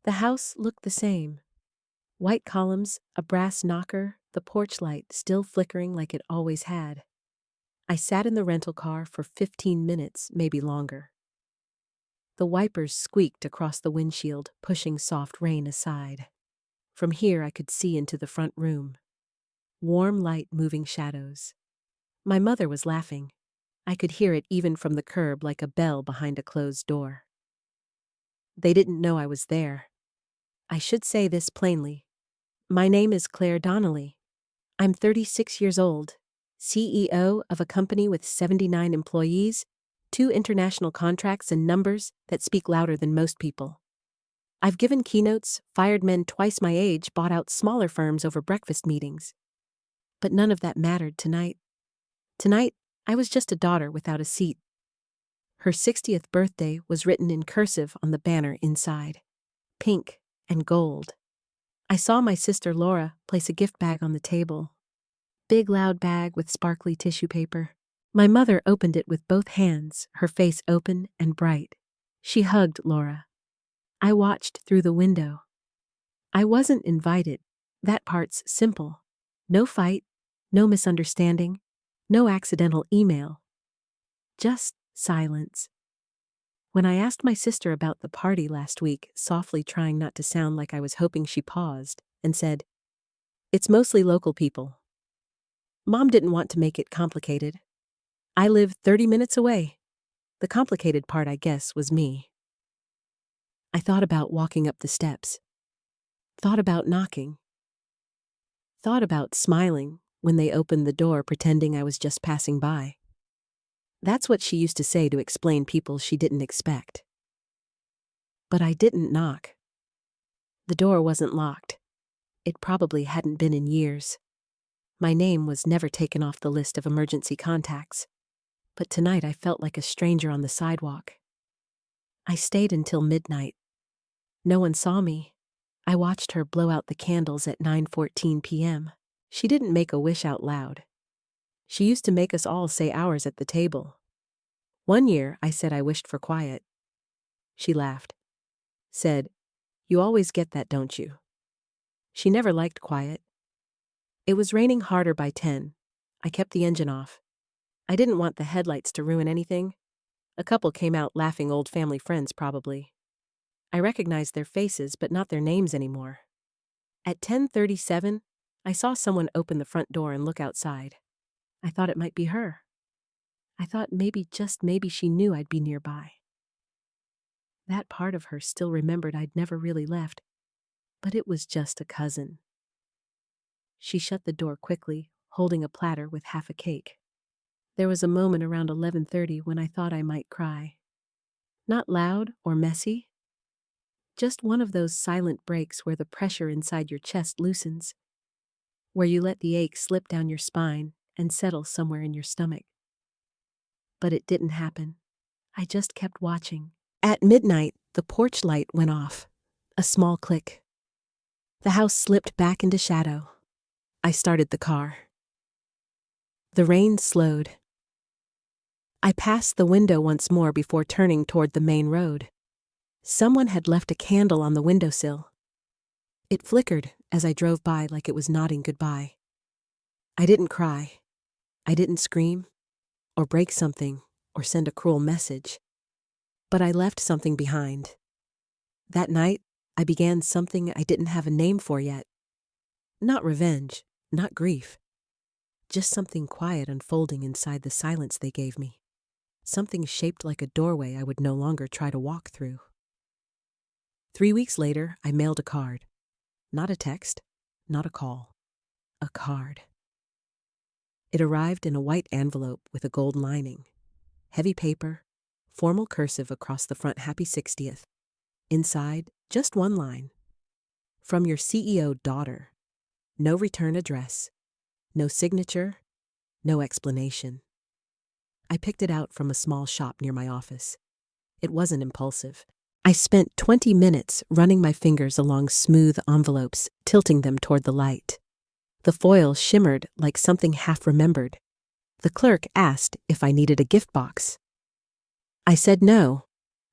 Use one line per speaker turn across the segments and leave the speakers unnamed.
The house looked the same. White columns, a brass knocker, the porch light still flickering like it always had. I sat in the rental car for 15 minutes, maybe longer. The wipers squeaked across the windshield, pushing soft rain aside. From here I could see into the front room. Warm light moving shadows. My mother was laughing. I could hear it even from the curb like a bell behind a closed door. They didn't know I was there. I should say this plainly. My name is Claire Donnelly. I'm 36 years old, CEO of a company with 79 employees, 2 international contracts and numbers that speak louder than most people. I've given keynotes, fired men twice my age, bought out smaller firms over breakfast meetings. But none of that mattered tonight. Tonight, I was just a daughter without a seat. Her 60th birthday was written in cursive on the banner inside, pink and gold. I saw my sister Laura place a gift bag on the table. Big loud bag with sparkly tissue paper. My mother opened it with both hands, her face open and bright. She hugged Laura. I watched through the window. I wasn't invited. That part's simple. No fight, no misunderstanding, no accidental email. Just silence. When I asked my sister about the party last week, softly trying not to sound like I was hoping, she paused and said, "It's mostly local people. Mom didn't want to make it complicated. I live 30 minutes away. The complicated part, I guess, was me." I thought about walking up the steps. Thought about knocking. Thought about smiling when they opened the door, pretending I was just passing by. That's what she used to say to explain people she didn't expect. But I didn't knock. The door wasn't locked. It probably hadn't been in years. My name was never taken off the list of emergency contacts. But tonight I felt like a stranger on the sidewalk. I stayed until midnight. No one saw me. I watched her blow out the candles at 9:14 p.m. She didn't make a wish out loud. She used to make us all say ours at the table. One year, I said I wished for quiet. She laughed. Said, "You always get that, don't you?" She never liked quiet. It was raining harder by 10. I kept the engine off. I didn't want the headlights to ruin anything. A couple came out laughing, old family friends probably. I recognized their faces, but not their names anymore. At 10:37, I saw someone open the front door and look outside. I thought it might be her. I thought maybe, just maybe, she knew I'd be nearby. That part of her still remembered I'd never really left, but it was just a cousin. She shut the door quickly, holding a platter with half a cake. There was a moment around 11:30 when I thought I might cry. Not loud or messy, just one of those silent breaks where the pressure inside your chest loosens, where you let the ache slip down your spine and settle somewhere in your stomach. But it didn't happen. I just kept watching. At midnight, the porch light went off. A small click. The house slipped back into shadow. I started the car. The rain slowed. I passed the window once more before turning toward the main road. Someone had left a candle on the windowsill. It flickered as I drove by like it was nodding goodbye. I didn't cry. I didn't scream, or break something, or send a cruel message. But I left something behind. That night, I began something I didn't have a name for yet. Not revenge, not grief. Just something quiet unfolding inside the silence they gave me. Something shaped like a doorway I would no longer try to walk through. 3 weeks later, I mailed a card. Not a text, not a call. A card. It arrived in a white envelope with a gold lining. Heavy paper, formal cursive across the front, "Happy 60th. Inside, just one line. From your CEO daughter. No return address. No signature. No explanation. I picked it out from a small shop near my office. It wasn't impulsive. I spent 20 minutes running my fingers along smooth envelopes, tilting them toward the light. The foil shimmered like something half-remembered. The clerk asked if I needed a gift box. I said no.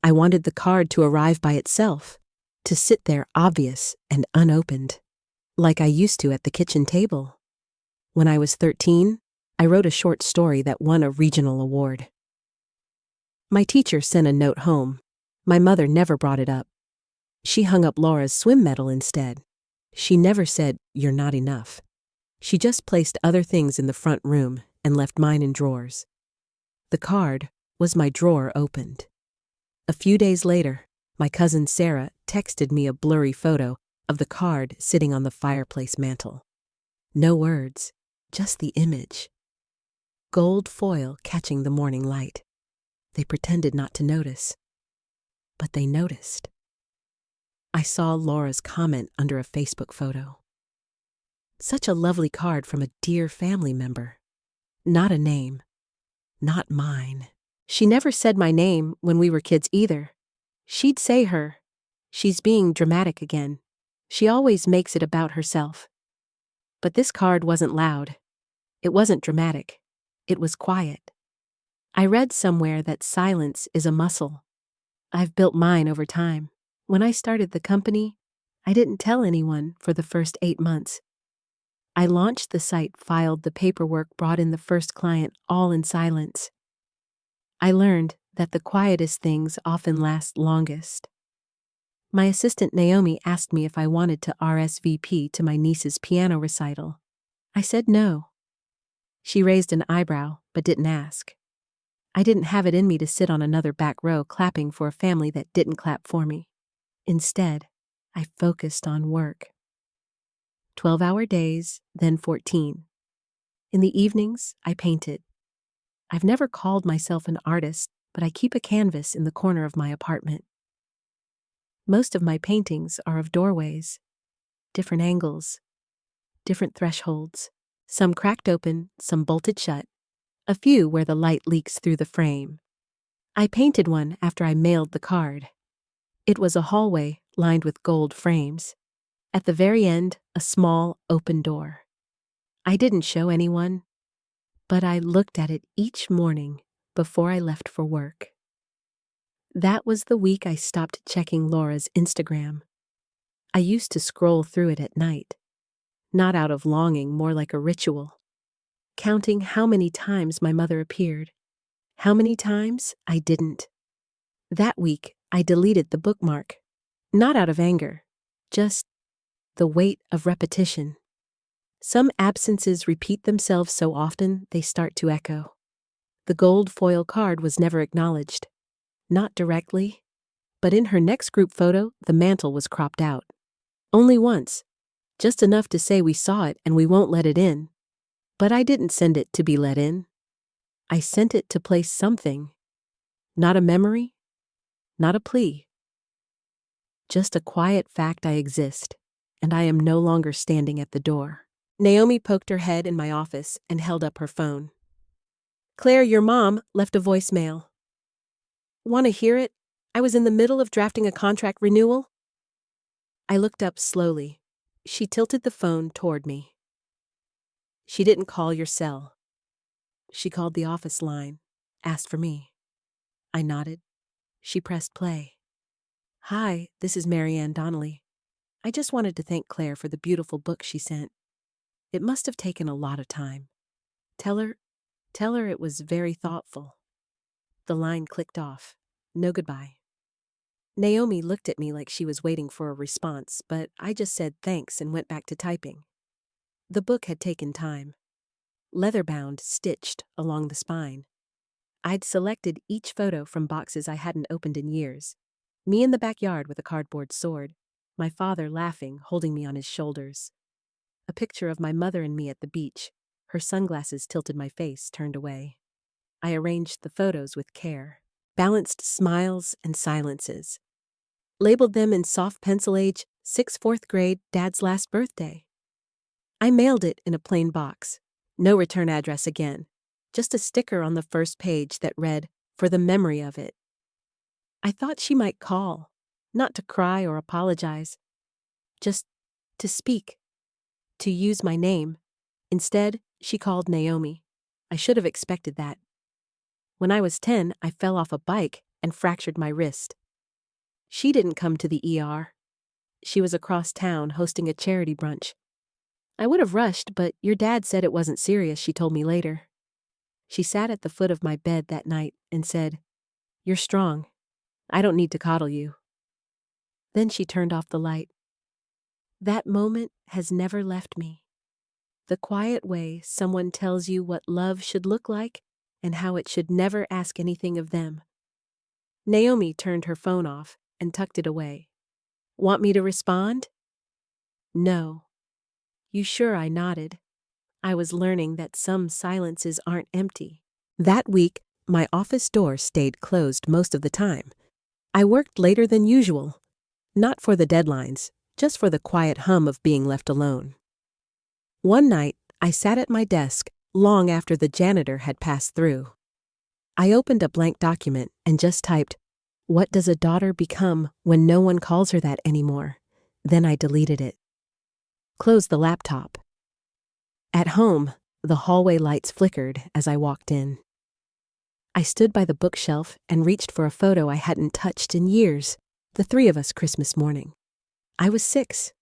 I wanted the card to arrive by itself. to sit there obvious and unopened, like I used to at the kitchen table. When I was 13, I wrote a short story that won a regional award. My teacher sent a note home. My mother never brought it up. She hung up Laura's swim medal instead. She never said, "You're not enough." She just placed other things in the front room and left mine in drawers. The card was my drawer opened. A few days later, my cousin Sarah texted me a blurry photo of the card sitting on the fireplace mantel. No words, just the image. Gold foil catching the morning light. They pretended not to notice. But they noticed. I saw Laura's comment under a Facebook photo. Such a lovely card from a dear family member. Not a name. Not mine. She never said my name when we were kids either. She'd say her. She's being dramatic again. She always makes it about herself. But this card wasn't loud. It wasn't dramatic. It was quiet. I read somewhere that silence is a muscle. I've built mine over time. When I started the company, I didn't tell anyone for the first 8 months. I launched the site, filed the paperwork, brought in the first client, all in silence. I learned that the quietest things often last longest. My assistant Naomi asked me if I wanted to RSVP to my niece's piano recital. I said no. She raised an eyebrow, but didn't ask. I didn't have it in me to sit on another back row clapping for a family that didn't clap for me. Instead, I focused on work. 12-hour days, then 14. In the evenings, I painted. I've never called myself an artist, but I keep a canvas in the corner of my apartment. Most of my paintings are of doorways, different angles, different thresholds, some cracked open, some bolted shut, a few where the light leaks through the frame. I painted one after I mailed the card. It was a hallway lined with gold frames. At the very end, a small open door. I didn't show anyone, but I looked at it each morning before I left for work. That was the week I stopped checking Laura's Instagram. I used to scroll through it at night, not out of longing, more like a ritual, counting how many times my mother appeared, how many times I didn't. That week, I deleted the bookmark, not out of anger, just the weight of repetition. Some absences repeat themselves so often they start to echo. The gold foil card was never acknowledged. Not directly, but in her next group photo, the mantle was cropped out. Only once, just enough to say we saw it and we won't let it in. But I didn't send it to be let in. I sent it to place something. Not a memory, not a plea. Just a quiet fact I exist, and I am no longer standing at the door. Naomi poked her head in my office and held up her phone. "Claire, your mom left a voicemail." "Want to hear it? I was in the middle of drafting a contract renewal." I looked up slowly. She tilted the phone toward me. "She didn't call your cell. She called the office line, asked for me." I nodded. She pressed play. "Hi, this is Marianne Donnelly. I just wanted to thank Claire for the beautiful book she sent. It must have taken a lot of time. Tell her it was very thoughtful." The line clicked off. No goodbye. Naomi looked at me like she was waiting for a response, but I just said thanks and went back to typing. The book had taken time. Leather-bound, stitched along the spine. I'd selected each photo from boxes I hadn't opened in years. Me in the backyard with a cardboard sword. My father laughing, holding me on his shoulders. A picture of my mother and me at the beach. Her sunglasses tilted, my face turned away. I arranged the photos with care. Balanced smiles and silences. Labeled them in soft pencil age, 6th, 4th grade, Dad's last birthday. I mailed it in a plain box. No return address again. Just a sticker on the first page that read, "For the memory of it." I thought she might call, not to cry or apologize, just to speak, to use my name. Instead, she called Naomi. I should have expected that. When I was 10, I fell off a bike and fractured my wrist. She didn't come to the ER. she was across town hosting a charity brunch. I would have rushed, but your dad said it wasn't serious, she told me later. She sat at the foot of my bed that night and said, "You're strong. I don't need to coddle you." Then she turned off the light. That moment has never left me. The quiet way someone tells you what love should look like and how it should never ask anything of them. Naomi turned her phone off and tucked it away. "Want me to respond?" "No." "You sure?" I nodded. I was learning that some silences aren't empty. That week, my office door stayed closed most of the time. I worked later than usual, not for the deadlines, just for the quiet hum of being left alone. One night, I sat at my desk long after the janitor had passed through. I opened a blank document and just typed, "What does a daughter become when no one calls her that anymore?" Then I deleted it. Closed the laptop. At home, the hallway lights flickered as I walked in. I stood by the bookshelf and reached for a photo I hadn't touched in years, the three of us Christmas morning. I was 6.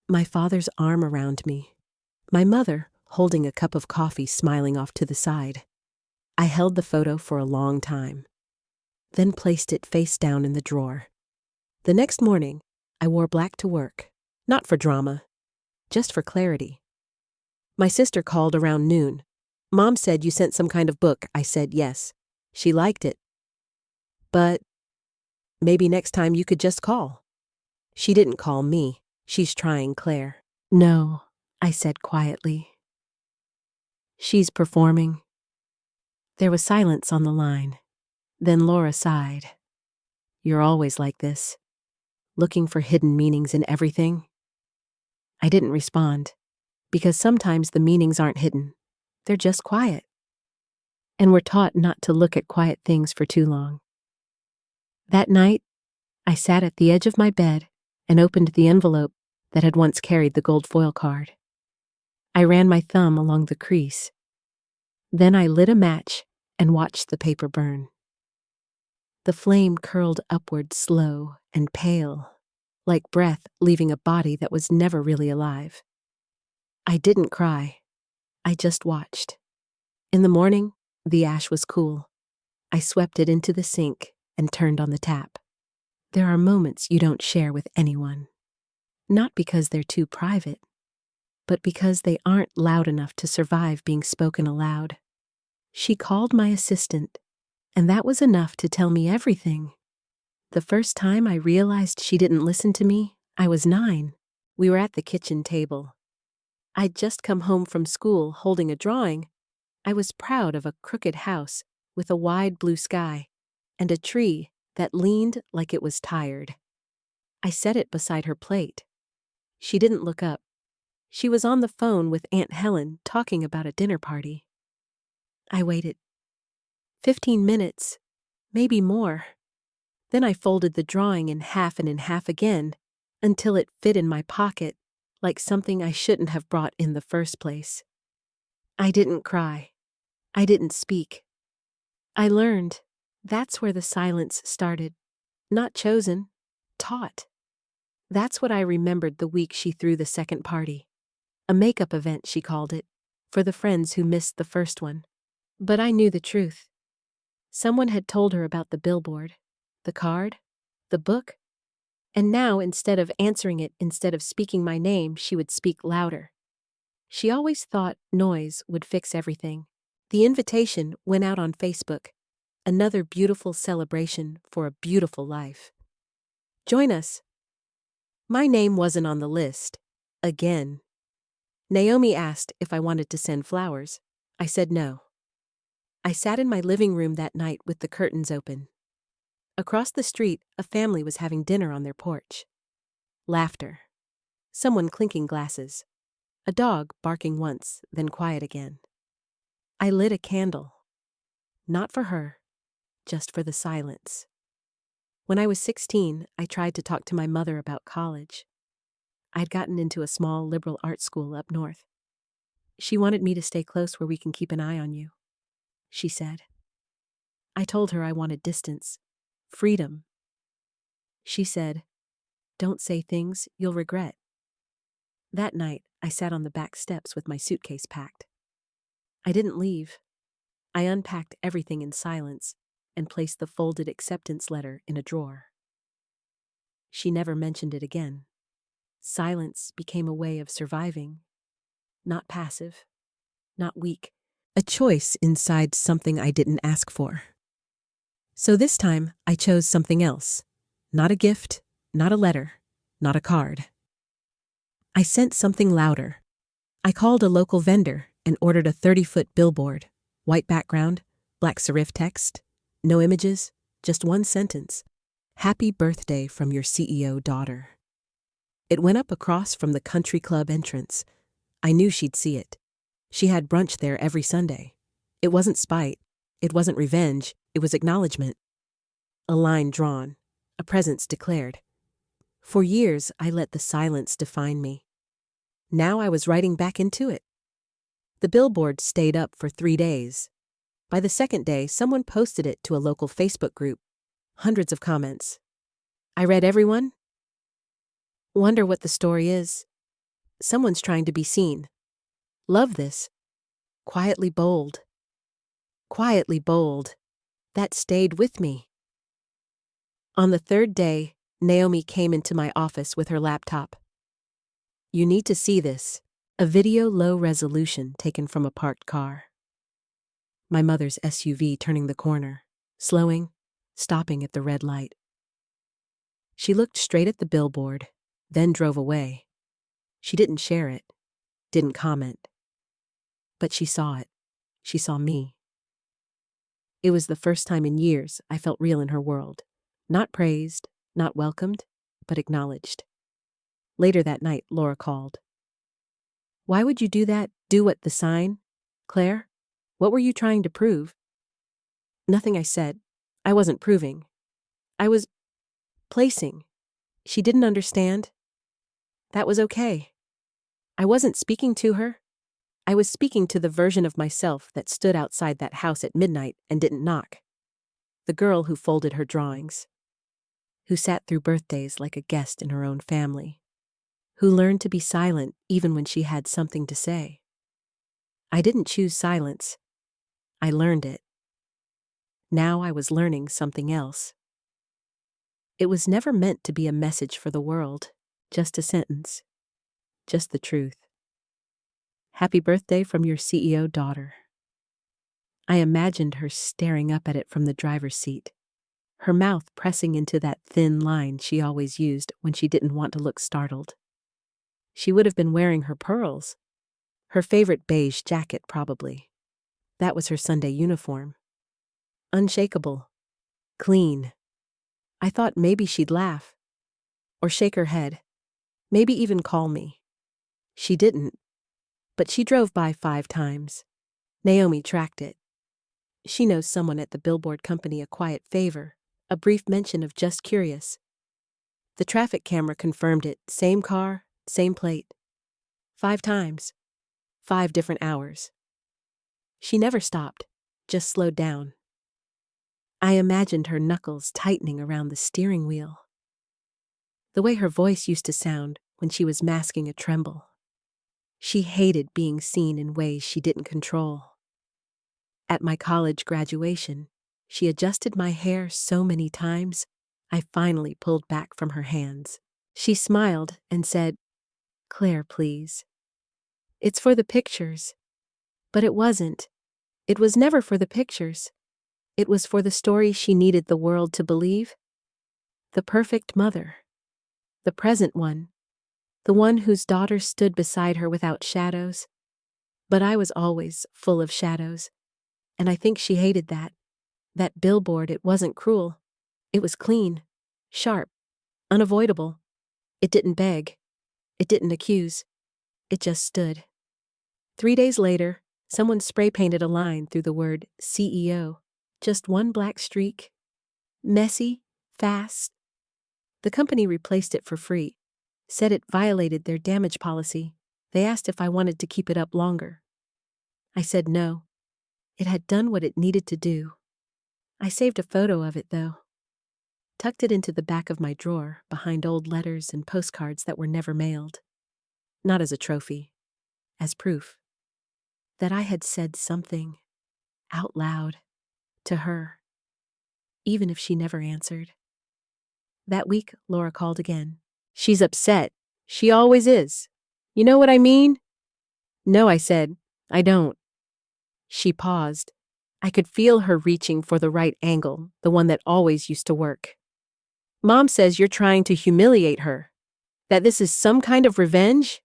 My father's arm around me. My mother holding a cup of coffee, smiling off to the side. I held the photo for a long time, then placed it face down in the drawer. The next morning, I wore black to work, not for drama, just for clarity. My sister called around noon. "Mom said you sent some kind of book." I said yes. She liked it. "But maybe next time you could just call." She didn't call me. "She's trying, Claire." "No," I said quietly. "She's performing." There was silence on the line. Then Laura sighed. "You're always like this, looking for hidden meanings in everything." I didn't respond, because sometimes the meanings aren't hidden. They're just quiet. And we're taught not to look at quiet things for too long. That night, I sat at the edge of my bed and opened the envelope that had once carried the gold foil card. I ran my thumb along the crease. Then I lit a match and watched the paper burn. The flame curled upward slow and pale, like breath leaving a body that was never really alive. I didn't cry. I just watched. In the morning, the ash was cool. I swept it into the sink and turned on the tap. There are moments you don't share with anyone. Not because they're too private, but because they aren't loud enough to survive being spoken aloud. She called my assistant, and that was enough to tell me everything. The first time I realized she didn't listen to me, I was 9. We were at the kitchen table. I'd just come home from school holding a drawing. I was proud of a crooked house with a wide blue sky and a tree that leaned like it was tired. I set it beside her plate. She didn't look up. She was on the phone with Aunt Helen talking about a dinner party. I waited. 15 minutes, maybe more. Then I folded the drawing in half and in half again until it fit in my pocket like something I shouldn't have brought in the first place. I didn't cry. I didn't speak. I learned. That's where the silence started. Not chosen, taught. That's what I remembered the week she threw the second party. A makeup event, she called it, for the friends who missed the first one. But I knew the truth. Someone had told her about the billboard, the card, the book, and now instead of answering it, instead of speaking my name, she would speak louder. She always thought noise would fix everything. The invitation went out on Facebook. Another beautiful celebration for a beautiful life. Join us. My name wasn't on the list. Again. Naomi asked if I wanted to send flowers. I said no. I sat in my living room that night with the curtains open. Across the street, a family was having dinner on their porch. Laughter. Someone clinking glasses. A dog barking once, then quiet again. I lit a candle. Not for her, just for the silence. When I was 16, I tried to talk to my mother about college. I'd gotten into a small liberal arts school up north. She wanted me to stay close where we can keep an eye on you, she said. I told her I wanted distance, freedom. She said, Don't say things you'll regret. That night, I sat on the back steps with my suitcase packed. I didn't leave. I unpacked everything in silence and placed the folded acceptance letter in a drawer. She never mentioned it again. Silence became a way of surviving. Not passive, not weak. A choice inside something I didn't ask for. So this time, I chose something else. Not a gift, not a letter, not a card. I sent something louder. I called a local vendor and ordered a 30-foot billboard. White background, black serif text, no images, just one sentence. Happy birthday from your CEO daughter. It went up across from the country club entrance. I knew she'd see it. She had brunch there every Sunday. It wasn't spite. It wasn't revenge. It was acknowledgement. A line drawn. A presence declared. For years, I let the silence define me. Now I was writing back into it. The billboard stayed up for 3 days. By the second day, someone posted it to a local Facebook group. Hundreds of comments. I read everyone. Wonder what the story is. Someone's trying to be seen. Love this. Quietly bold. Quietly bold. That stayed with me. On the third day, Naomi came into my office with her laptop. You need to see this. A video low resolution taken from a parked car. My mother's SUV turning the corner, slowing, stopping at the red light. She looked straight at the billboard, then drove away. She didn't share it, didn't comment. But she saw it. She saw me. It was the first time in years I felt real in her world. Not praised, not welcomed, but acknowledged. Later that night, Laura called. Why would you do that? Do what? The sign? Claire? What were you trying to prove? Nothing, I said. I wasn't proving. I was placing. She didn't understand. That was okay. I wasn't speaking to her. I was speaking to the version of myself that stood outside that house at midnight and didn't knock. The girl who folded her drawings. Who sat through birthdays like a guest in her own family. Who learned to be silent even when she had something to say. I didn't choose silence. I learned it. Now I was learning something else. It was never meant to be a message for the world, just a sentence. Just the truth. Happy birthday from your CEO daughter. I imagined her staring up at it from the driver's seat, her mouth pressing into that thin line she always used when she didn't want to look startled. She would have been wearing her pearls. Her favorite beige jacket, probably. That was her Sunday uniform. Unshakable. Clean. I thought maybe she'd laugh. Or shake her head. Maybe even call me. She didn't. But she drove by 5 times. Naomi tracked it. She knows someone at the Billboard company a quiet favor, a brief mention of just curious. The traffic camera confirmed it, same car, same plate. 5 times. 5 different hours. She never stopped, just slowed down. I imagined her knuckles tightening around the steering wheel. The way her voice used to sound when she was masking a tremble. She hated being seen in ways she didn't control. At my college graduation, she adjusted my hair so many times, I finally pulled back from her hands. She smiled and said, Claire, please. It's for the pictures. But it wasn't. It was never for the pictures. It was for the story she needed the world to believe. The perfect mother. The present one. The one whose daughter stood beside her without shadows. But I was always full of shadows. And I think she hated that. That billboard, it wasn't cruel. It was clean. Sharp. Unavoidable. It didn't beg. It didn't accuse. It just stood. 3 days later, someone spray-painted a line through the word CEO. Just one black streak. Messy. Fast. The company replaced it for free. Said it violated their damage policy. They asked if I wanted to keep it up longer. I said no. It had done what it needed to do. I saved a photo of it, though. tucked it into the back of my drawer behind old letters and postcards that were never mailed. Not as a trophy, as proof that I had said something out loud to her, even if she never answered. That week, Laura called again. She's upset. She always is. You know what I mean? No, I said. I don't. She paused. I could feel her reaching for the right angle, the one that always used to work. Mom says you're trying to humiliate her. That this is some kind of revenge?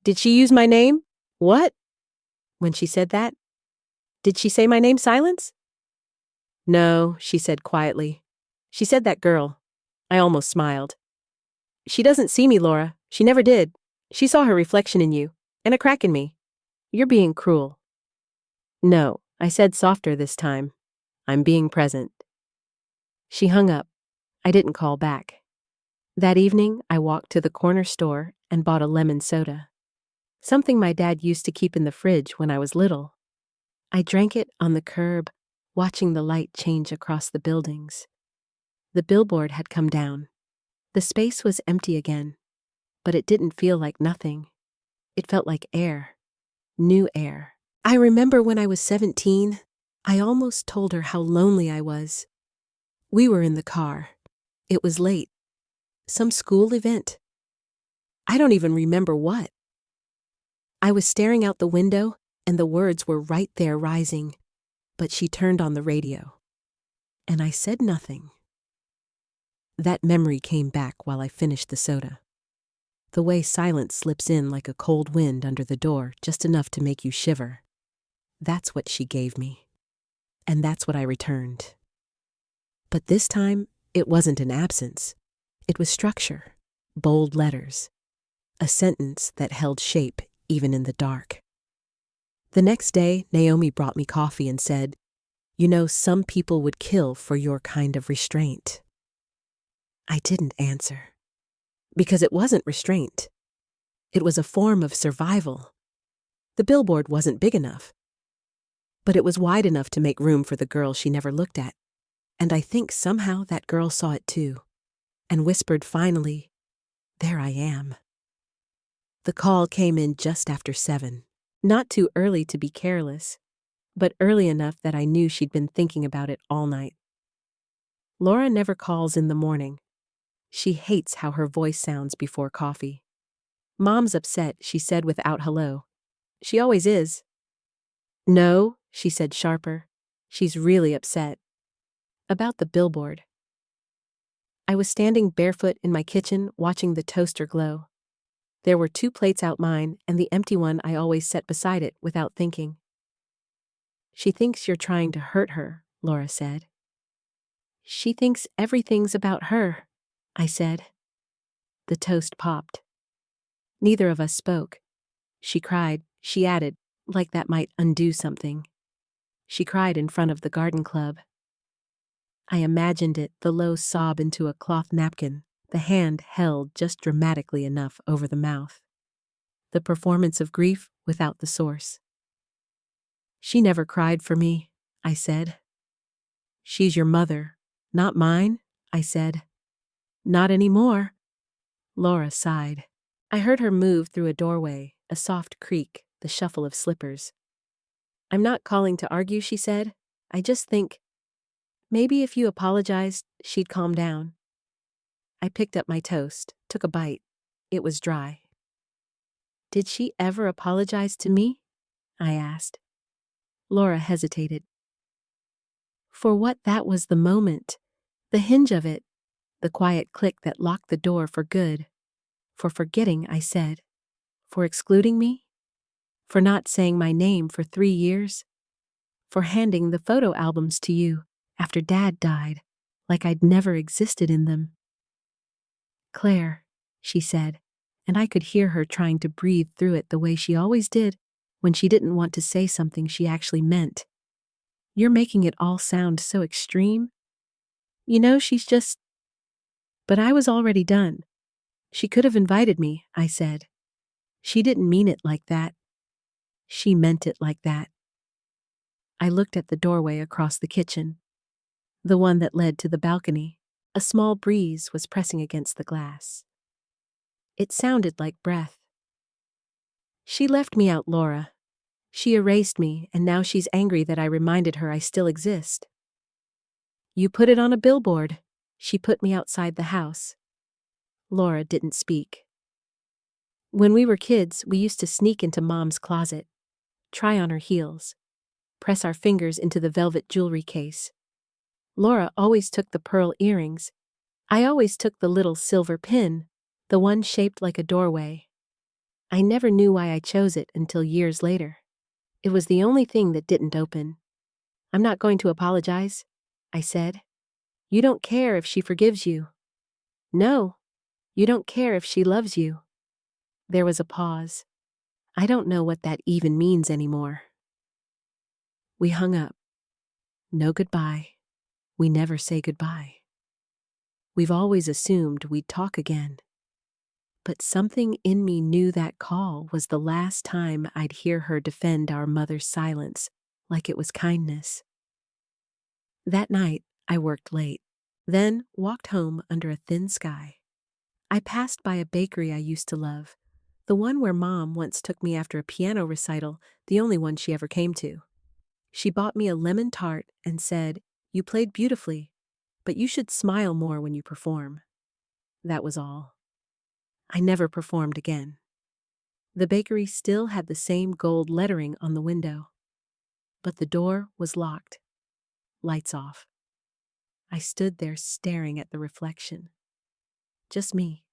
Did she use my name? What? When she said that, did she say my name, Silence? No, she said quietly. She said that girl. I almost smiled. She doesn't see me, Laura. She never did. She saw her reflection in you, and a crack in me. You're being cruel. No, I said softer this time. I'm being present. She hung up. I didn't call back. That evening, I walked to the corner store and bought a lemon soda. Something my dad used to keep in the fridge when I was little. I drank it on the curb, watching the light change across the buildings. The billboard had come down. The space was empty again, but it didn't feel like nothing. It felt like air. New air. I remember when I was 17, I almost told her how lonely I was. We were in the car. It was late. Some school event. I don't even remember what. I was staring out the window, and the words were right there rising, but she turned on the radio. And I said nothing. That memory came back while I finished the soda. The way silence slips in like a cold wind under the door, just enough to make you shiver. That's what she gave me. And that's what I returned. But this time, it wasn't an absence. It was structure, bold letters, a sentence that held shape even in the dark. The next day, Naomi brought me coffee and said, "You know, some people would kill for your kind of restraint." I didn't answer. Because it wasn't restraint. It was a form of survival. The billboard wasn't big enough. But it was wide enough to make room for the girl she never looked at. And I think somehow that girl saw it too, and whispered finally, "There I am." The call came in just after 7. Not too early to be careless, but early enough that I knew she'd been thinking about it all night. Laura never calls in the morning. She hates how her voice sounds before coffee. Mom's upset, she said without hello. She always is. No, she said sharper. She's really upset. About the billboard. I was standing barefoot in my kitchen watching the toaster glow. There were 2 plates out mine and the empty one I always set beside it without thinking. She thinks you're trying to hurt her, Laura said. She thinks everything's about her, I said. The toast popped. Neither of us spoke. She cried, she added, like that might undo something. She cried in front of the garden club. I imagined it, the low sob into a cloth napkin, the hand held just dramatically enough over the mouth. The performance of grief without the source. She never cried for me, I said. She's your mother, not mine, I said. Not anymore. Laura sighed. I heard her move through a doorway, a soft creak, the shuffle of slippers. I'm not calling to argue, she said. I just think, maybe if you apologized, she'd calm down. I picked up my toast, took a bite. It was dry. Did she ever apologize to me? I asked. Laura hesitated. For what that was the moment, the hinge of it, the quiet click that locked the door for good. For forgetting, I said. For excluding me? For not saying my name for 3 years? For handing the photo albums to you after Dad died, like I'd never existed in them. Claire, she said, and I could hear her trying to breathe through it the way she always did when she didn't want to say something she actually meant. You're making it all sound so extreme. You know, she's just... But I was already done. She could have invited me, I said. She didn't mean it like that. She meant it like that. I looked at the doorway across the kitchen, the one that led to the balcony. A small breeze was pressing against the glass. It sounded like breath. She left me out, Laura. She erased me, and now she's angry that I reminded her I still exist. You put it on a billboard. She put me outside the house. Laura didn't speak. When we were kids, we used to sneak into Mom's closet, try on her heels, press our fingers into the velvet jewelry case. Laura always took the pearl earrings. I always took the little silver pin, the one shaped like a doorway. I never knew why I chose it until years later. It was the only thing that didn't open. I'm not going to apologize, I said. You don't care if she forgives you. No, you don't care if she loves you. There was a pause. I don't know what that even means anymore. We hung up. No goodbye. We never say goodbye. We've always assumed we'd talk again. But something in me knew that call was the last time I'd hear her defend our mother's silence like it was kindness. That night, I worked late, then walked home under a thin sky. I passed by a bakery I used to love, the one where Mom once took me after a piano recital, the only one she ever came to. She bought me a lemon tart and said, "You played beautifully, but you should smile more when you perform." That was all. I never performed again. The bakery still had the same gold lettering on the window, but the door was locked, lights off. I stood there staring at the reflection. Just me,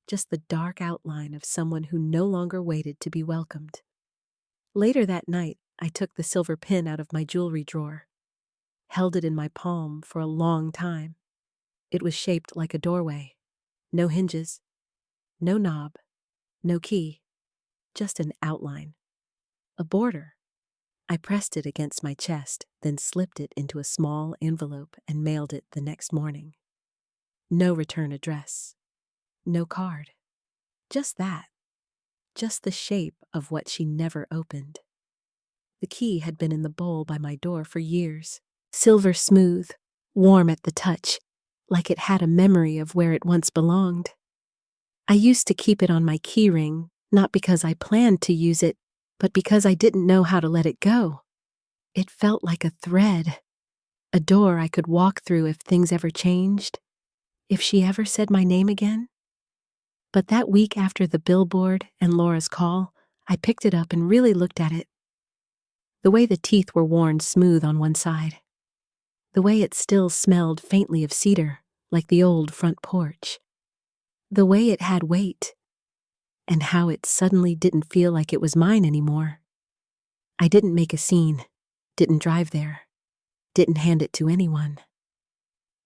just the dark outline of someone who no longer waited to be welcomed. Later that night, I took the silver pin out of my jewelry drawer, held it in my palm for a long time. It was shaped like a doorway, no hinges, no knob, no key, just an outline, a border. I pressed it against my chest, then slipped it into a small envelope and mailed it the next morning. No return address, no card, just that, just the shape of what she never opened. The key had been in the bowl by my door for years, silver smooth, warm at the touch, like it had a memory of where it once belonged. I used to keep it on my key ring, not because I planned to use it, but because I didn't know how to let it go. It felt like a thread, a door I could walk through if things ever changed, if she ever said my name again. But that week after the billboard and Laura's call, I picked it up and really looked at it. The way the teeth were worn smooth on one side. The way it still smelled faintly of cedar, like the old front porch. The way it had weight, and how it suddenly didn't feel like it was mine anymore. I didn't make a scene, didn't drive there, didn't hand it to anyone.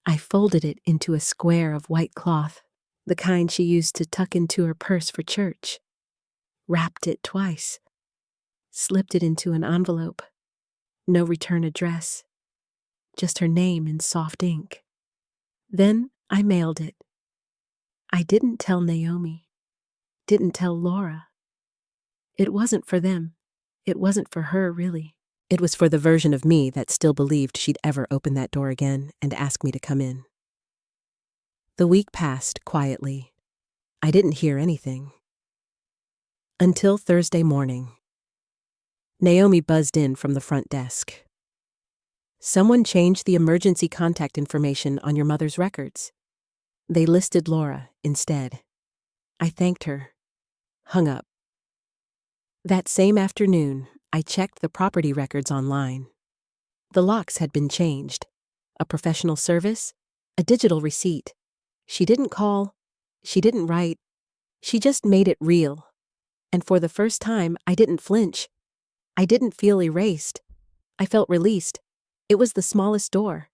I folded it into a square of white cloth, the kind she used to tuck into her purse for church, wrapped it twice, slipped it into an envelope, no return address, just her name in soft ink. Then I mailed it. I didn't tell Naomi, didn't tell Laura. It wasn't for them. It wasn't for her, really. It was for the version of me that still believed she'd ever open that door again and ask me to come in. The week passed quietly. I didn't hear anything. Until Thursday morning. Naomi buzzed in from the front desk. "Someone changed the emergency contact information on your mother's records. They listed Laura instead." I thanked her, hung up. That same afternoon, I checked the property records online. The locks had been changed. A professional service, a digital receipt. She didn't call, she didn't write, she just made it real. And for the first time, I didn't flinch. I didn't feel erased. I felt released. It was the smallest door.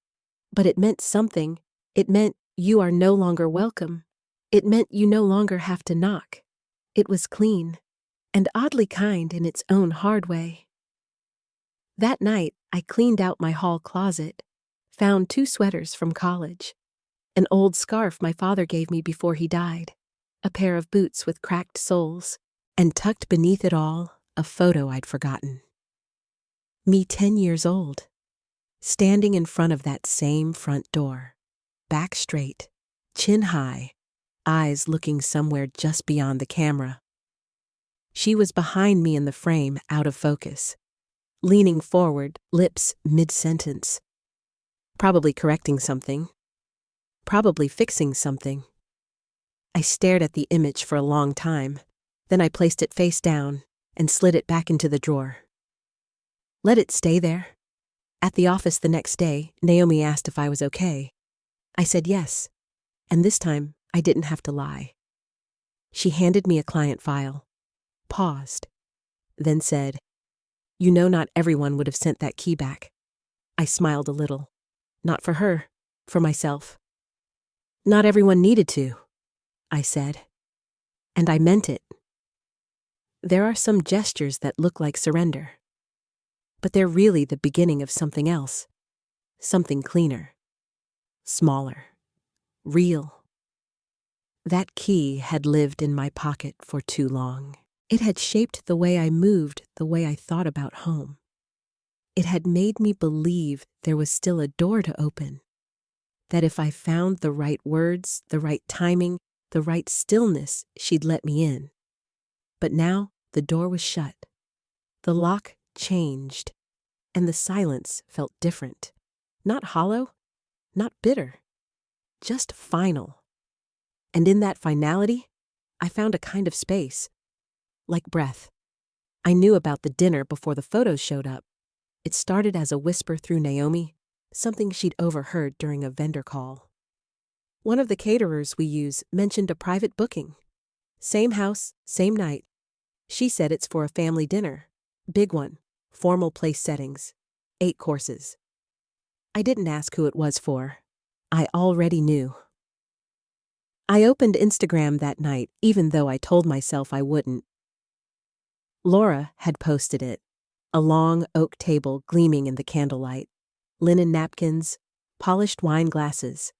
But it meant something. It meant you are no longer welcome. It meant you no longer have to knock. It was clean, and oddly kind in its own hard way. That night, I cleaned out my hall closet, found 2 sweaters from college, an old scarf my father gave me before he died, a pair of boots with cracked soles, and tucked beneath it all, a photo I'd forgotten. Me 10 years old, standing in front of that same front door. back straight, chin high, eyes looking somewhere just beyond the camera. She was behind me in the frame, out of focus, leaning forward, lips mid-sentence. Probably correcting something. Probably fixing something. I stared at the image for a long time. Then I placed it face down and slid it back into the drawer. Let it stay there. At the office the next day, Naomi asked if I was okay. I said yes, and this time I didn't have to lie. She handed me a client file, paused, then said, "You know not everyone would have sent that key back." I smiled a little. Not for her, for myself. Not everyone needed to, I said. And I meant it. There are some gestures that look like surrender, but they're really the beginning of something else, something cleaner, smaller, real. That key had lived in my pocket for too long. It had shaped the way I moved, the way I thought about home. It had made me believe there was still a door to open, that if I found the right words, the right timing, the right stillness, she'd let me in. But now the door was shut. The lock changed, and the silence felt different. Not hollow, not bitter, just final. And in that finality, I found a kind of space, like breath. I knew about the dinner before the photos showed up. It started as a whisper through Naomi, something she'd overheard during a vendor call. One of the caterers we use mentioned a private booking. Same house, same night. She said it's for a family dinner. Big one, formal place settings, 8 courses. I didn't ask who it was for. I already knew. I opened Instagram that night, even though I told myself I wouldn't. Laura had posted it. A long oak table gleaming in the candlelight, linen napkins, polished wine glasses,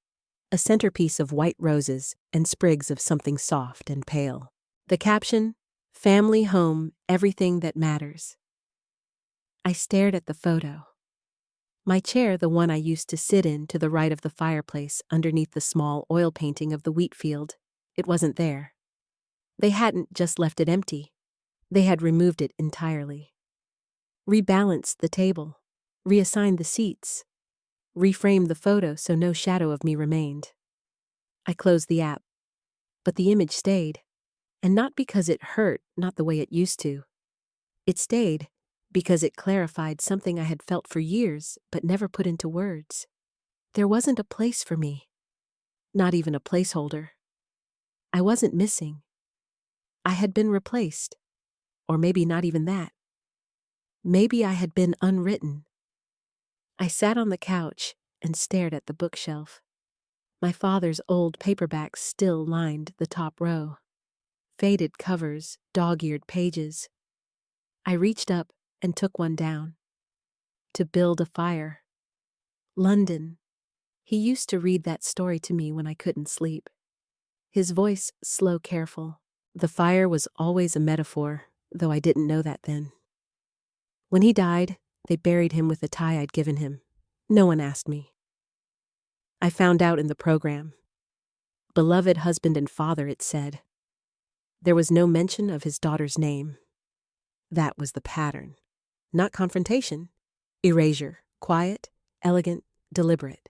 a centerpiece of white roses and sprigs of something soft and pale. The caption, "Family, home, everything that matters." I stared at the photo. My chair, the one I used to sit in to the right of the fireplace underneath the small oil painting of the wheat field, it wasn't there. They hadn't just left it empty. They had removed it entirely. Rebalanced the table, reassigned the seats, reframed the photo so no shadow of me remained. I closed the app, but the image stayed, and not because it hurt, not the way it used to. It stayed because it clarified something I had felt for years but never put into words. There wasn't a place for me, not even a placeholder. I wasn't missing. I had been replaced, or maybe not even that. Maybe I had been unwritten. I sat on the couch and stared at the bookshelf. My father's old paperbacks still lined the top row. Faded covers, dog-eared pages. I reached up and took one down. To build a fire. London. He used to read that story to me when I couldn't sleep. His voice slow, careful. The fire was always a metaphor, though I didn't know that then. When he died, they buried him with the tie I'd given him. No one asked me. I found out in the program. Beloved husband and father, it said. There was no mention of his daughter's name. That was the pattern. Not confrontation. Erasure. Quiet, elegant, deliberate.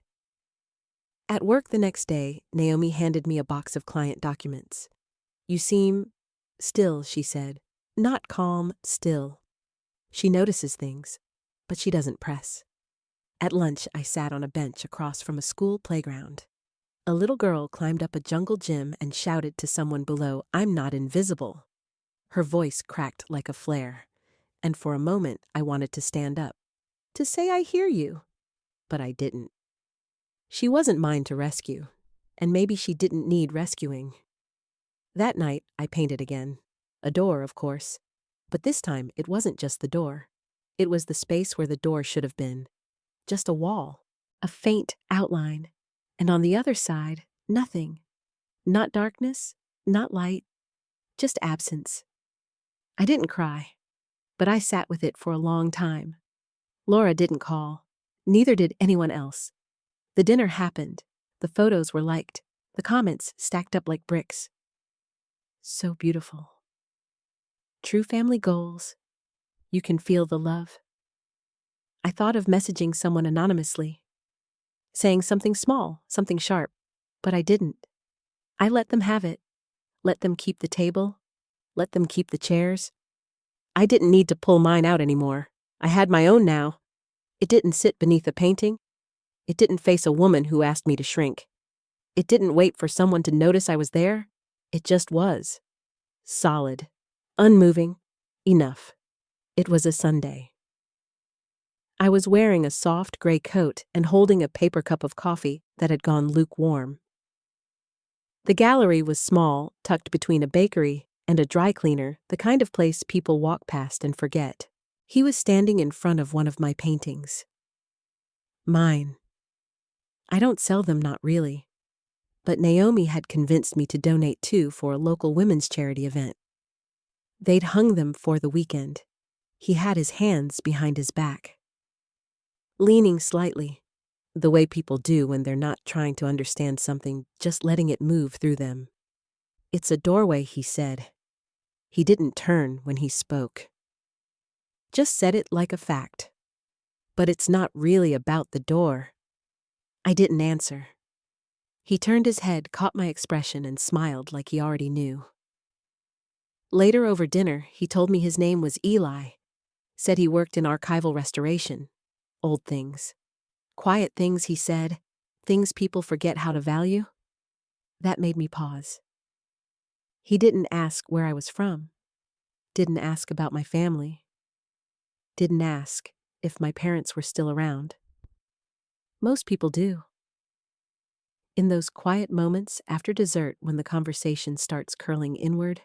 At work the next day, Naomi handed me a box of client documents. "You seem still," she said. "Not calm, still." She notices things, but she doesn't press. At lunch, I sat on a bench across from a school playground. A little girl climbed up a jungle gym and shouted to someone below, "I'm not invisible." Her voice cracked like a flare, and for a moment I wanted to stand up, to say I hear you, but I didn't. She wasn't mine to rescue, and maybe she didn't need rescuing. That night, I painted again. A door, of course. But this time, it wasn't just the door. It was the space where the door should have been. Just a wall, a faint outline, and on the other side, nothing. Not darkness, not light, just absence. I didn't cry, but I sat with it for a long time. Laura didn't call. Neither did anyone else. The dinner happened. The photos were liked, the comments stacked up like bricks. So beautiful. True family goals. You can feel the love. I thought of messaging someone anonymously, saying something small, something sharp, but I didn't. I let them have it. Let them keep the table. Let them keep the chairs. I didn't need to pull mine out anymore. I had my own now. It didn't sit beneath a painting. It didn't face a woman who asked me to shrink. It didn't wait for someone to notice I was there. It just was. Solid. Unmoving. Enough. It was a Sunday. I was wearing a soft gray coat and holding a paper cup of coffee that had gone lukewarm. The gallery was small, tucked between a bakery and a dry cleaner, the kind of place people walk past and forget. He was standing in front of one of my paintings. Mine. I don't sell them, not really. But Naomi had convinced me to donate 2 for a local women's charity event. They'd hung them for the weekend. He had his hands behind his back, leaning slightly, the way people do when they're not trying to understand something, just letting it move through them. It's a doorway, he said. He didn't turn when he spoke. Just said it like a fact. But it's not really about the door. I didn't answer. He turned his head, caught my expression, and smiled like he already knew. Later over dinner, he told me his name was Eli. Said he worked in archival restoration. Old things. Quiet things, he said. Things people forget how to value. That made me pause. He didn't ask where I was from. Didn't ask about my family. Didn't ask if my parents were still around. Most people do. In those quiet moments after dessert when the conversation starts curling inward,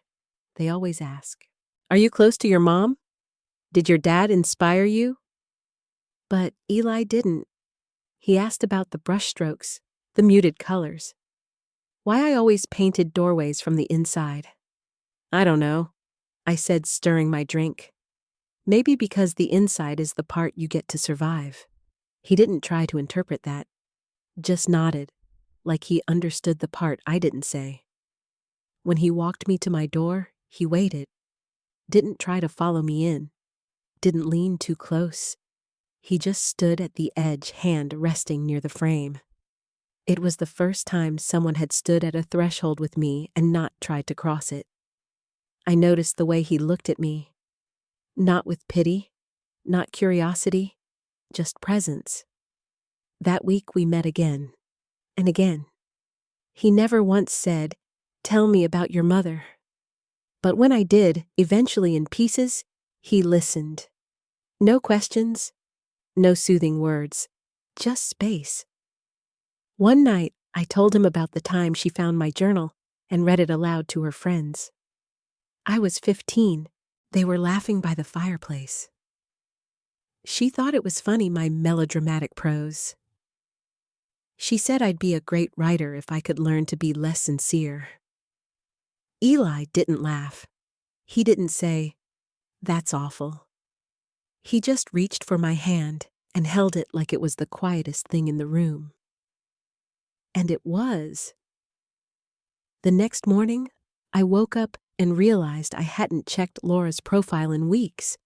they always ask, "Are you close to your mom? Did your dad inspire you?" But Eli didn't. He asked about the brushstrokes, the muted colors. Why I always painted doorways from the inside. I don't know, I said, stirring my drink. Maybe because the inside is the part you get to survive. He didn't try to interpret that. Just nodded, like he understood the part I didn't say. When he walked me to my door, he waited. Didn't try to follow me in. Didn't lean too close. He just stood at the edge, hand resting near the frame. It was the first time someone had stood at a threshold with me and not tried to cross it. I noticed the way he looked at me. Not with pity, not curiosity, just presence. That week we met again, and again. He never once said, "Tell me about your mother." But when I did, eventually in pieces, he listened. No questions, no soothing words, just space. One night, I told him about the time she found my journal and read it aloud to her friends. I was 15. They were laughing by the fireplace. She thought it was funny, my melodramatic prose. She said I'd be a great writer if I could learn to be less sincere. Eli didn't laugh. He didn't say, "That's awful." He just reached for my hand and held it like it was the quietest thing in the room. And it was. The next morning, I woke up and realized I hadn't checked Laura's profile in weeks.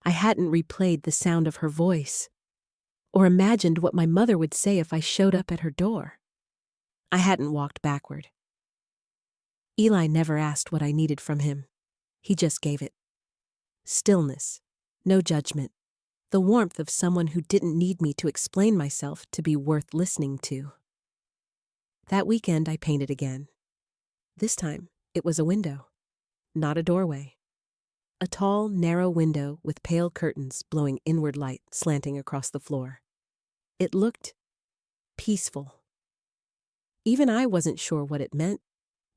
I hadn't replayed the sound of her voice, or imagined what my mother would say if I showed up at her door. I hadn't walked backward. Eli never asked what I needed from him. He just gave it. Stillness, no judgment, the warmth of someone who didn't need me to explain myself to be worth listening to. That weekend I painted again. This time, it was a window, not a doorway. A tall, narrow window with pale curtains blowing inward light slanting across the floor. It looked peaceful. Even I wasn't sure what it meant,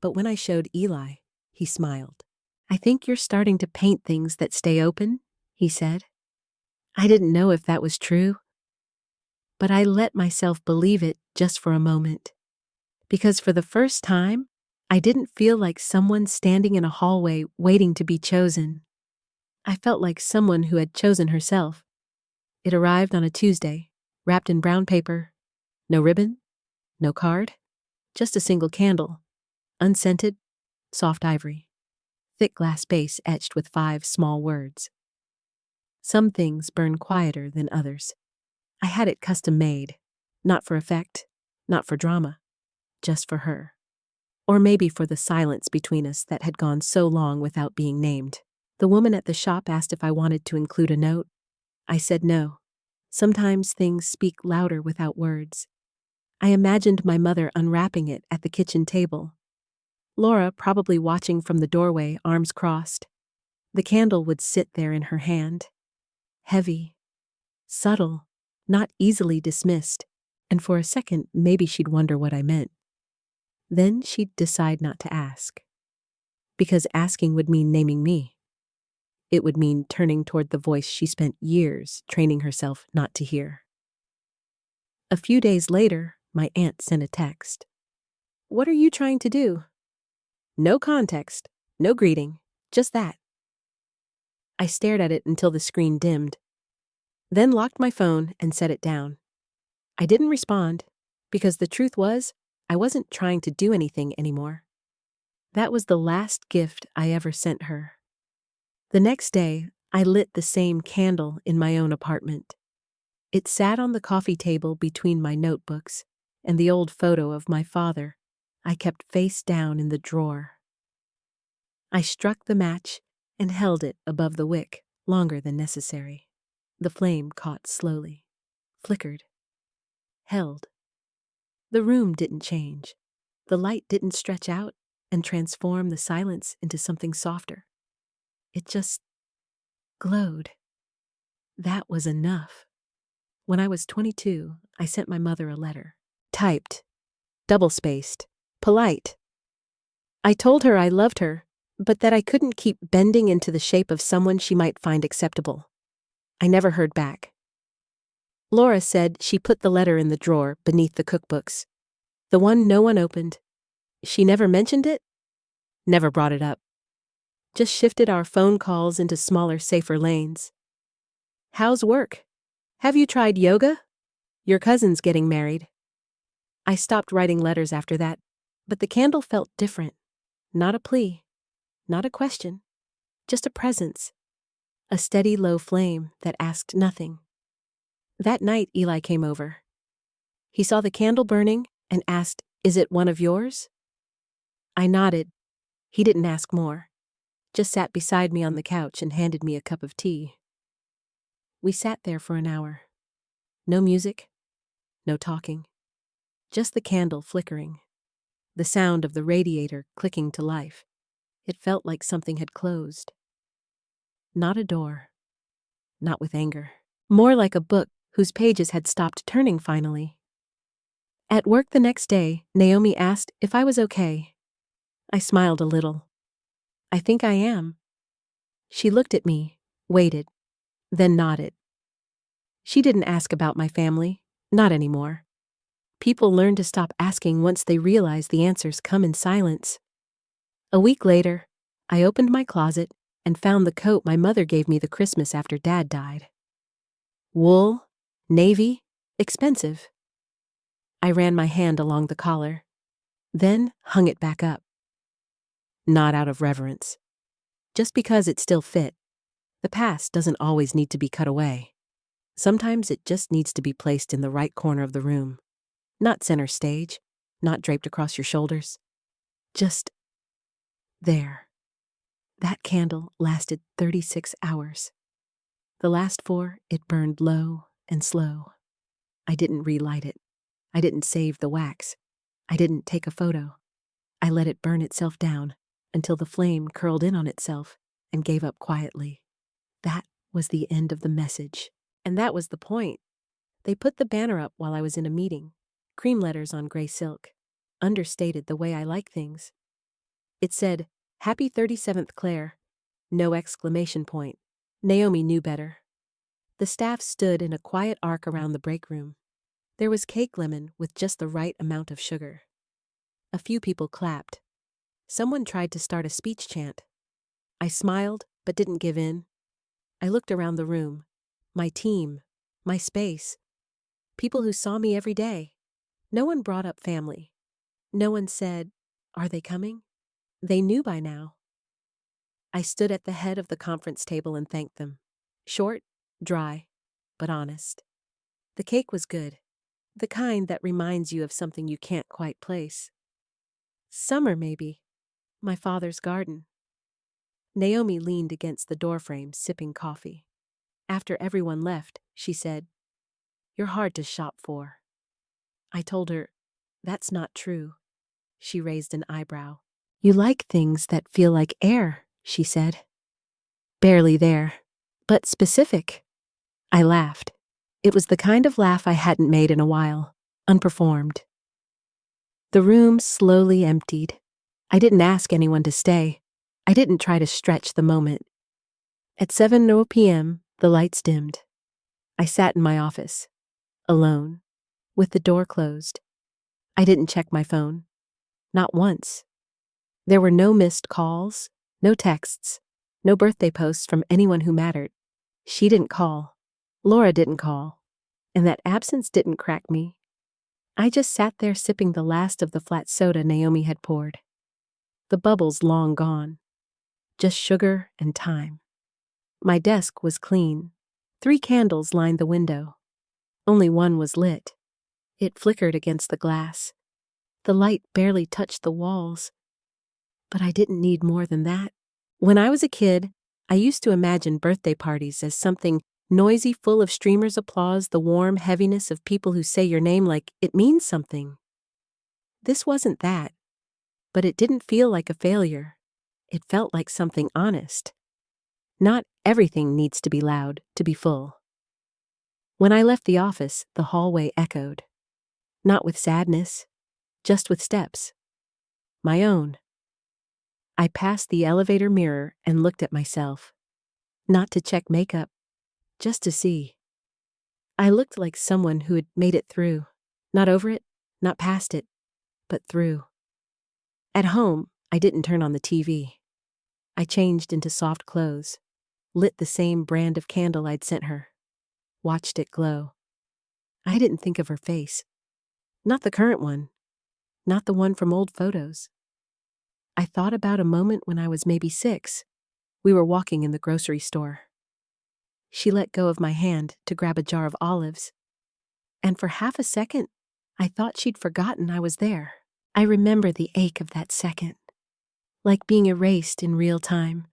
but when I showed Eli, he smiled. "I think you're starting to paint things that stay open," he said. I didn't know if that was true, but I let myself believe it just for a moment. Because for the first time, I didn't feel like someone standing in a hallway waiting to be chosen. I felt like someone who had chosen herself. It arrived on a Tuesday, wrapped in brown paper. No ribbon, No card, just a single candle, unscented, soft ivory, thick glass base etched with 5 small words. Some things burn quieter than others. I had it custom made, not for effect, not for drama, just for her. Or maybe for the silence between us that had gone so long without being named. The woman at the shop asked if I wanted to include a note. I said no. Sometimes things speak louder without words. I imagined my mother unwrapping it at the kitchen table. Laura probably watching from the doorway, arms crossed. The candle would sit there in her hand. Heavy, subtle, not easily dismissed, and for a second maybe she'd wonder what I meant. Then she'd decide not to ask. Because asking would mean naming me. It would mean turning toward the voice she spent years training herself not to hear. A few days later, my aunt sent a text. "What are you trying to do?" No context, no greeting, just that. I stared at it until the screen dimmed, then locked my phone and set it down. I didn't respond, because the truth was, I wasn't trying to do anything anymore. That was the last gift I ever sent her. The next day, I lit the same candle in my own apartment. It sat on the coffee table between my notebooks and the old photo of my father I kept face down in the drawer. I struck the match and held it above the wick longer than necessary. The flame caught slowly, flickered, held. The room didn't change. The light didn't stretch out and transform the silence into something softer. It just glowed. That was enough. When I was 22, I sent my mother a letter. Typed, double-spaced, polite. I told her I loved her, but that I couldn't keep bending into the shape of someone she might find acceptable. I never heard back. Laura said she put the letter in the drawer beneath the cookbooks. The one no one opened. She never mentioned it, never brought it up. Just shifted our phone calls into smaller, safer lanes. How's work? Have you tried yoga? Your cousin's getting married. I stopped writing letters after that, but the candle felt different. Not a plea, not a question, just a presence. A steady low flame that asked nothing. That night Eli came over. He saw the candle burning and asked, "Is it one of yours?" I nodded. He didn't ask more. Just sat beside me on the couch and handed me a cup of tea. We sat there for an hour. No music, no talking. Just the candle flickering. The sound of the radiator clicking to life. It felt like something had closed. Not a door. Not with anger. More like a book whose pages had stopped turning finally. At work the next day, Naomi asked if I was okay. I smiled a little. "I think I am." She looked at me, waited, then nodded. She didn't ask about my family, not anymore. People learn to stop asking once they realize the answers come in silence. A week later, I opened my closet and found the coat my mother gave me the Christmas after Dad died. Wool, navy, expensive. I ran my hand along the collar, then hung it back up. Not out of reverence. Just because it still fit. The past doesn't always need to be cut away. Sometimes it just needs to be placed in the right corner of the room. Not center stage, not draped across your shoulders. Just there. That candle lasted 36 hours. The last 4, it burned low and slow. I didn't relight it. I didn't save the wax. I didn't take a photo. I let it burn itself down until the flame curled in on itself and gave up quietly. That was the end of the message. And that was the point. They put the banner up while I was in a meeting. Cream letters on gray silk. Understated the way I like things. It said, "Happy 37th Claire." No exclamation point. Naomi knew better. The staff stood in a quiet arc around the break room. There was cake lemon with just the right amount of sugar. A few people clapped. Someone tried to start a speech chant. I smiled, but didn't give in. I looked around the room. My team. My space. People who saw me every day. No one brought up family. No one said, "Are they coming?" They knew by now. I stood at the head of the conference table and thanked them. Short, dry, but honest. The cake was good. The kind that reminds you of something you can't quite place. Summer, maybe. My father's garden. Naomi leaned against the doorframe, sipping coffee. After everyone left, she said, "You're hard to shop for." I told her, "That's not true." She raised an eyebrow. "You like things that feel like air," she said. "Barely there, but specific." I laughed. It was the kind of laugh I hadn't made in a while, unperformed. The room slowly emptied. I didn't ask anyone to stay. I didn't try to stretch the moment. At 7 p.m., the lights dimmed. I sat in my office, alone, with the door closed. I didn't check my phone. Not once. There were no missed calls, no texts, no birthday posts from anyone who mattered. She didn't call. Laura didn't call. And that absence didn't crack me. I just sat there sipping the last of the flat soda Naomi had poured. The bubbles long gone. Just sugar and time. My desk was clean. 3 candles lined the window. Only one was lit. It flickered against the glass. The light barely touched the walls. But I didn't need more than that. When I was a kid, I used to imagine birthday parties as something noisy, full of streamers' applause, the warm heaviness of people who say your name like it means something. This wasn't that. But it didn't feel like a failure. It felt like something honest. Not everything needs to be loud to be full. When I left the office, the hallway echoed. Not with sadness, just with steps. My own. I passed the elevator mirror and looked at myself. Not to check makeup, just to see. I looked like someone who had made it through. Not over it, not past it, but through. At home, I didn't turn on the TV. I changed into soft clothes, lit the same brand of candle I'd sent her, watched it glow. I didn't think of her face. Not the current one. Not the one from old photos. I thought about a moment when I was maybe 6. We were walking in the grocery store. She let go of my hand to grab a jar of olives. And for half a second, I thought she'd forgotten I was there. I remember the ache of that second, like being erased in real time.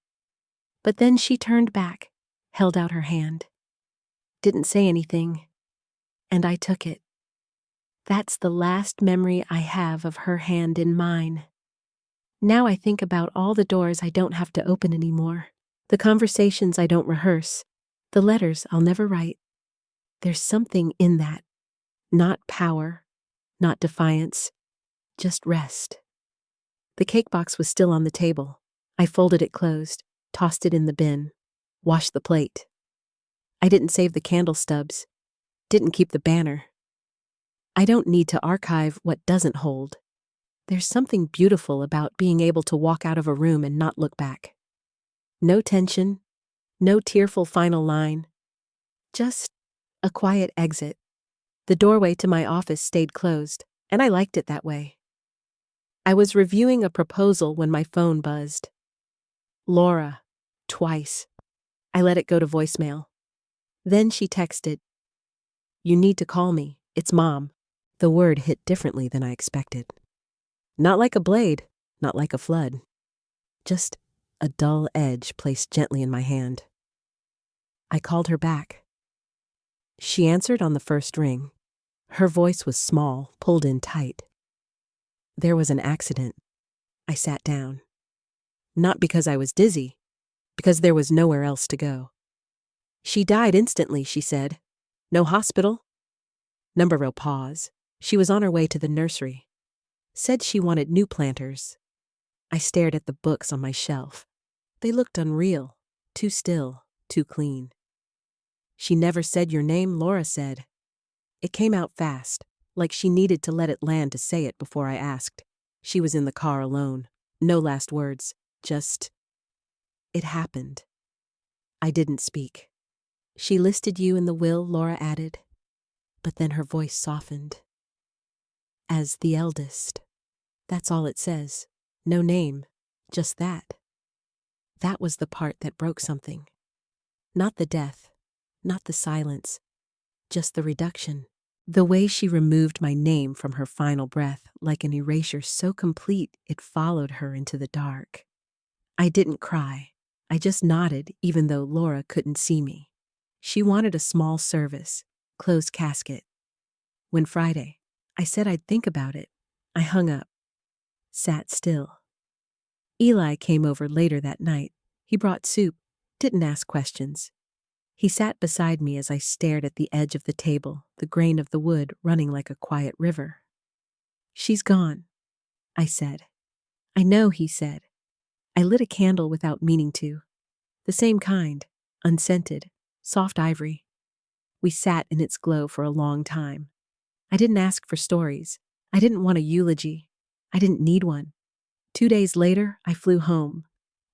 But then she turned back, held out her hand. Didn't say anything, and I took it. That's the last memory I have of her hand in mine. Now I think about all the doors I don't have to open anymore, the conversations I don't rehearse, the letters I'll never write. There's something in that. Not power, not defiance, just rest. The cake box was still on the table. I folded it closed, tossed it in the bin, washed the plate. I didn't save the candle stubs, didn't keep the banner. I don't need to archive what doesn't hold. There's something beautiful about being able to walk out of a room and not look back. No tension, no tearful final line, just a quiet exit. The doorway to my office stayed closed, and I liked it that way. I was reviewing a proposal when my phone buzzed. Laura, twice. I let it go to voicemail. Then she texted, "You need to call me, it's Mom." The word hit differently than I expected. Not like a blade, not like a flood. Just a dull edge placed gently in my hand. I called her back. She answered on the first ring. Her voice was small, pulled in tight. "There was an accident." I sat down. Not because I was dizzy, because there was nowhere else to go. "She died instantly," she said. "No hospital." Number pause. She was on her way to the nursery. Said she wanted new planters. I stared at the books on my shelf. They looked unreal, too still, too clean. "She never said your name," Laura said. It came out fast, like she needed to let it land to say it before I asked. She was in the car alone. No last words, just, "It happened." I didn't speak. "She listed you in the will," Laura added. But then her voice softened. as the eldest. That's all it says. No name, just that. That was the part that broke something. Not the death, not the silence, just the reduction. The way she removed my name from her final breath like an erasure so complete it followed her into the dark. I didn't cry. I just nodded even though Laura couldn't see me. She wanted a small service, closed casket. When Friday, I said I'd think about it, I hung up, sat still. Eli came over later that night. He brought soup, didn't ask questions. He sat beside me as I stared at the edge of the table, the grain of the wood running like a quiet river. "She's gone," I said. "I know," he said. I lit a candle without meaning to. The same kind, unscented, soft ivory. We sat in its glow for a long time. I didn't ask for stories. I didn't want a eulogy. I didn't need one. 2 days later, I flew home,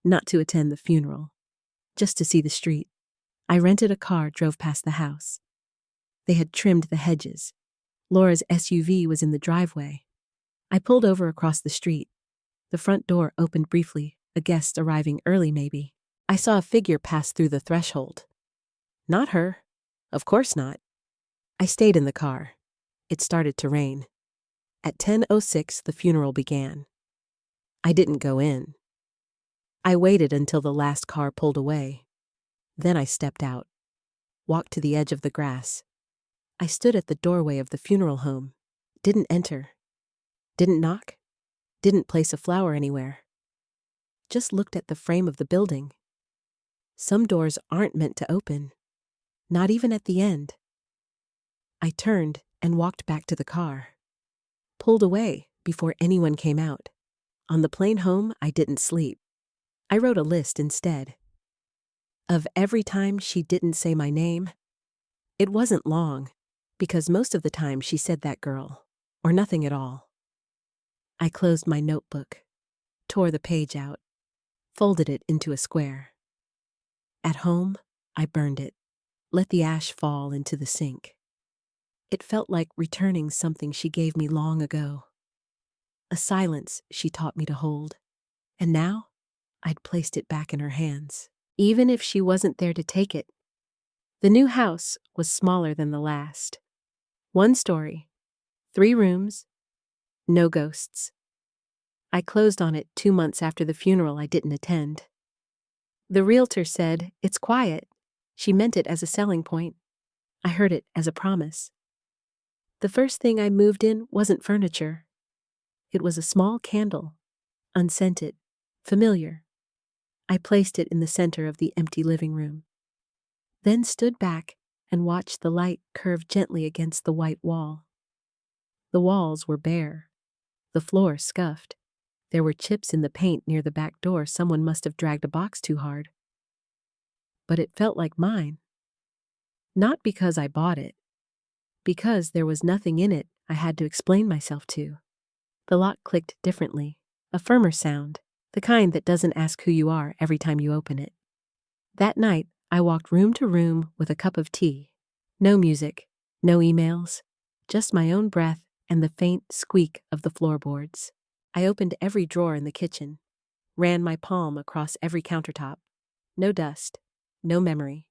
not to attend the funeral, just to see the street. I rented a car, drove past the house. They had trimmed the hedges. Laura's SUV was in the driveway. I pulled over across the street. The front door opened briefly, a guest arriving early maybe. I saw a figure pass through the threshold. Not her. Of course not. I stayed in the car. It started to rain. At 10:06, the funeral began. I didn't go in. I waited until the last car pulled away. Then I stepped out, walked to the edge of the grass. I stood at the doorway of the funeral home, didn't enter, didn't knock, didn't place a flower anywhere. Just looked at the frame of the building. Some doors aren't meant to open, not even at the end. I turned and walked back to the car. Pulled away before anyone came out. On the plane home, I didn't sleep. I wrote a list instead. Of every time she didn't say my name. It wasn't long, because most of the time she said that girl, or nothing at all. I closed my notebook, tore the page out, folded it into a square. At home, I burned it, let the ash fall into the sink. It felt like returning something she gave me long ago. A silence she taught me to hold. And now, I'd placed it back in her hands, even if she wasn't there to take it. The new house was smaller than the last. 1 story, 3 rooms, no ghosts. I closed on it 2 months after the funeral I didn't attend. The realtor said, "It's quiet." She meant it as a selling point. I heard it as a promise. The first thing I moved in wasn't furniture. It was a small candle, unscented, familiar. I placed it in the center of the empty living room, then stood back and watched the light curve gently against the white wall. The walls were bare, the floor scuffed. There were chips in the paint near the back door. Someone must have dragged a box too hard. But it felt like mine. Not because I bought it, because there was nothing in it I had to explain myself to. The lock clicked differently, a firmer sound, the kind that doesn't ask who you are every time you open it. That night, I walked room to room with a cup of tea. No music, no emails, just my own breath and the faint squeak of the floorboards. I opened every drawer in the kitchen, ran my palm across every countertop. No dust, no memory.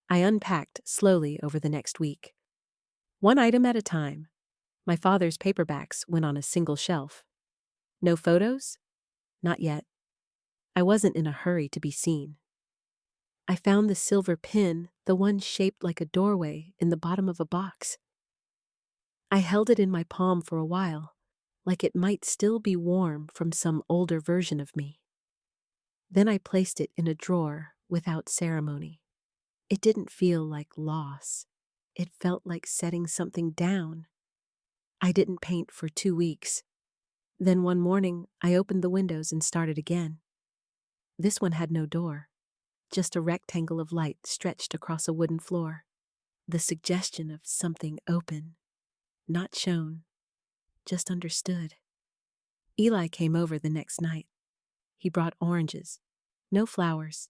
I unpacked slowly over the next week. 1 item at a time. My father's paperbacks went on a single shelf. No photos? Not yet. I wasn't in a hurry to be seen. I found the silver pin, the one shaped like a doorway, in the bottom of a box. I held it in my palm for a while, like it might still be warm from some older version of me. Then I placed it in a drawer without ceremony. It didn't feel like loss. It felt like setting something down. I didn't paint for 2 weeks. Then one morning, I opened the windows and started again. This one had no door, just a rectangle of light stretched across a wooden floor. The suggestion of something open, not shown, just understood. Eli came over the next night. He brought oranges, no flowers.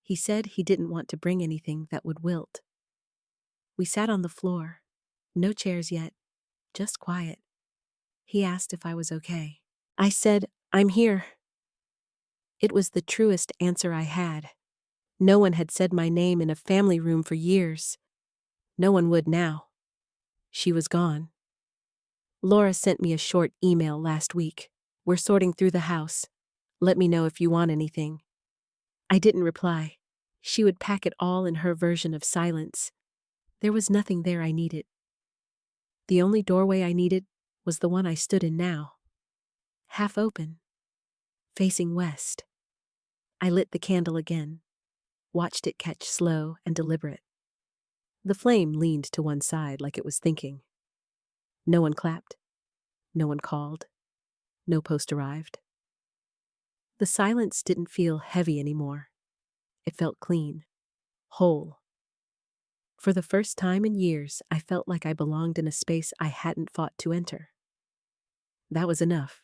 He said he didn't want to bring anything that would wilt. We sat on the floor, no chairs yet, just quiet. He asked if I was okay. I said, "I'm here." It was the truest answer I had. No one had said my name in a family room for years. No one would now. She was gone. Laura sent me a short email last week. "We're sorting through the house. Let me know if you want anything." I didn't reply. She would pack it all in her version of silence. There was nothing there I needed. The only doorway I needed was the one I stood in now. Half open, facing west. I lit the candle again, watched it catch slow and deliberate. The flame leaned to one side like it was thinking. No one clapped. No one called. No post arrived. The silence didn't feel heavy anymore. It felt clean, whole. For the first time in years, I felt like I belonged in a space I hadn't fought to enter. That was enough.